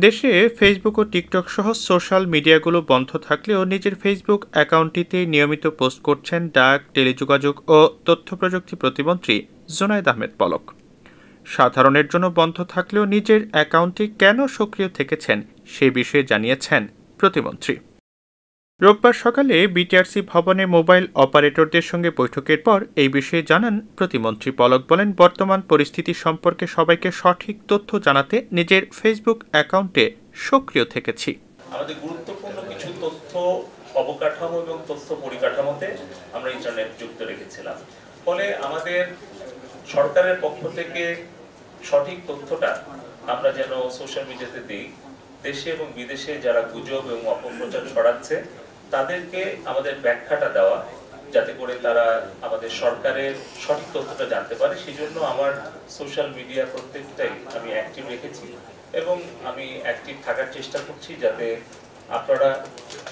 দেশে ফেসবুক ও টিকটক সহ সোশ্যাল মিডিয়াগুলো বন্ধ থাকলেও নিজের ফেসবুক অ্যাকাউন্টটিতে নিয়মিত পোস্ট করছেন ডাক, টেলিযোগাযোগ ও তথ্য প্রযুক্তি প্রতিমন্ত্রী জোনায়েদ আহমেদ পলক। সাধারণের জন্য বন্ধ থাকলেও নিজের অ্যাকাউন্টটি কেন সক্রিয় থেকেছেন সে বিষয়ে জানিয়েছেন প্রতিমন্ত্রী। রোববার সকালে বিটিআরসি ভবনে মোবাইল অপারেটরদের সঙ্গে বৈঠকের পর এই বিষয়ে জানান প্রতিমন্ত্রী পলক। বলেন, বর্তমান পরিস্থিতি সম্পর্কে সবাইকে সঠিক তথ্য জানাতে নিজের ফেসবুক অ্যাকাউন্টে সক্রিয় থেকেছি। আমাদের গুরুত্বপূর্ণ কিছু তথ্য অবকাঠামো এবং তথ্য পরিকাঠামোতে আমরা ইন্টারনেট যুক্ত রেখেছিলাম। ফলে আমাদের সরকারের পক্ষ থেকে সঠিক তথ্যটা আমরা যেন সোশ্যাল মিডিয়াতে দিই। দেশে এবং বিদেশে যারা গুজব এবং অপপ্রচার ছড়াচ্ছে তাদেরকে আমাদের ব্যাখ্যাটা দেওয়া, যাতে করে তারা আমাদের সরকারের সঠিক তথ্যটা জানতে পারে। সেই জন্য আমার সোশ্যাল মিডিয়া প্রত্যেকটাই আমি অ্যাক্টিভ রেখেছি এবং আমি অ্যাক্টিভ থাকার চেষ্টা করছি, যাতে আপনারা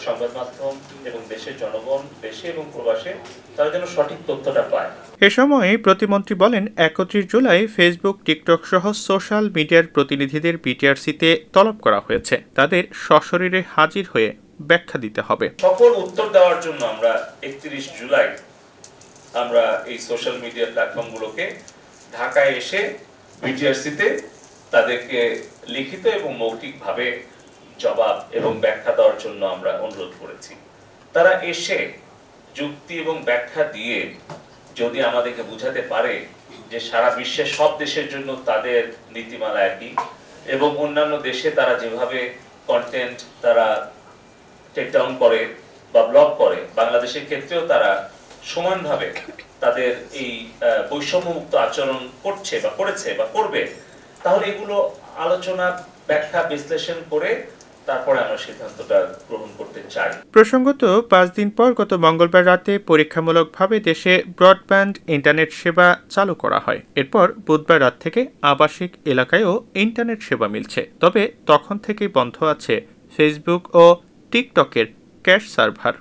সংবাদ মাধ্যম এবং দেশের জনগণ দেশে এবং প্রবাসে তারা যেন সঠিক তথ্যটা পায়। এ সময় প্রতিমন্ত্রী বলেন, 31 জুলাই ফেসবুক, টিকটক সহ সোশ্যাল মিডিয়ার প্রতিনিধিদের বিটিআরসিতে তলব করা হয়েছে। তাদের সশরীরে হাজির হয়ে ব্যাখ্যা দিতে হবে। সকল উত্তর দেওয়ার জন্য আমরা 31 জুলাই আমরা এই সোশ্যাল মিডিয়া প্ল্যাটফর্মগুলোকে ঢাকায় এসে বিটিআরসিতে তাদেরকে লিখিত এবং মৌখিকভাবে জবাব এবং ব্যাখ্যা দেওয়ার জন্য আমরা অনুরোধ করেছি। তারা এসে যুক্তি এবং ব্যাখ্যা দিয়ে যদি আমাদেরকে বুঝাতে পারে যে সারা বিশ্বের সব দেশের জন্য তাদের নীতিমালা একই এবং অন্যান্য দেশে তারা যেভাবে কন্টেন্ট তারা টেক ডাউন করে বা ব্লক করে, বাংলাদেশের ক্ষেত্রেও তারা সমানভাবে তাদের এই বৈষম্যমুক্ত আচরণ করছে বা করেছে বা করবে, তাহলে এগুলো আলোচনা, ব্যাখ্যা, বিশ্লেষণ করে তারপরে আমরা সিদ্ধান্তটা গ্রহণ করতে চাই। প্রসঙ্গত, 5 দিন পর গত মঙ্গলবার রাতে পরীক্ষামূলকভাবে দেশে ব্রডব্যান্ড ইন্টারনেট সেবা চালু করা হয়। এরপর বুধবার রাত থেকে আবাসিক এলাকায়ও ইন্টারনেট সেবা মিলছে। তবে তখন থেকেই বন্ধ আছে ফেসবুক ও টিকটকের ক্যাশ সার্ভার।